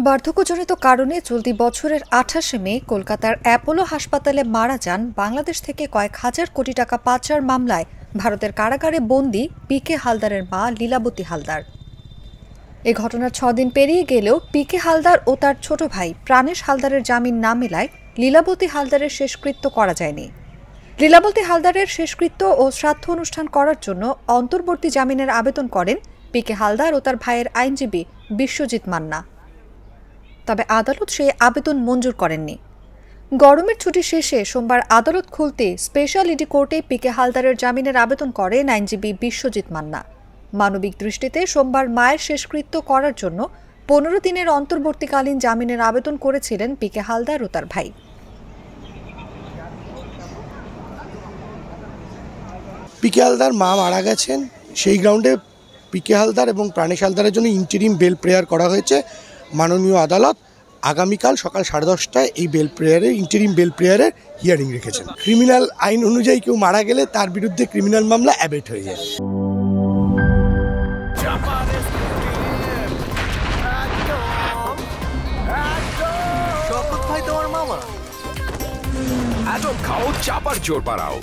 বার্ধক্যজনিত কারণে চলতি বছরের ২৮শে মে কলকাতার অ্যাপোলো হাসপাতালে মারা যান বাংলাদেশ থেকে কয়েক হাজার কোটি টাকা পাচার মামলায় ভারতের কারাগারে বন্দী পিকে হালদারের মা লীলাবতী হালদার। এ ঘটনার ৬ দিন পেরিয়ে গেলেও পিকে হালদার ও তার ছোট ভাই প্রাণেশ হালদারের জামিন না মেলায় লীলাবতী হালদারের শেষকৃত্য করা যায়নি। লীলাবতী হালদারের শেষকৃত্য ও শ্রাদ্ধ অনুষ্ঠান করার জন্য অন্তর্বর্তী জামিনের আবেদন করেন পিকে হালদার ও তার ভাইয়ের আইনজীবী বিশ্বজিৎ মান্না। তবে আদালত সেই আবেদন মঞ্জুর করেননি। গরমের ছুটি শেষে সোমবার আদালত খুলতে স্পেশাল ইডি কোর্টে পিকে হালদারের জামিনের আবেদন করেন আইনজীবী বিশ্বজিৎ মান্না। মানবিক দৃষ্টিতে সোমবার মায়ের শেষকৃত্য করার জন্য ১৫ দিনের অন্তর্বর্তীকালীন জামিনের আবেদন করেছিলেন পিকে হালদার ও তার ভাই। পিকে হালদার মা মারা গেছেন, সেই গ্রাউন্ডে পিকে হালদার এবং প্রাণেশ হালদারের জন্য ইন্টারিম বেল প্রেয়ার করা হয়েছে। মাননীয় আদালত আগামীকাল সকাল 10:30টায় এই ইন্টারিম বেল প্রেয়ারের হিয়ারিং রেখেছেন। ক্রিমিনাল আইন অনুযায়ী কেউ মারা গেলে তার বিরুদ্ধে ক্রিমিনাল মামলা অ্যাবেট হয়ে যায়। খাও চাপার জোর বাড়াও।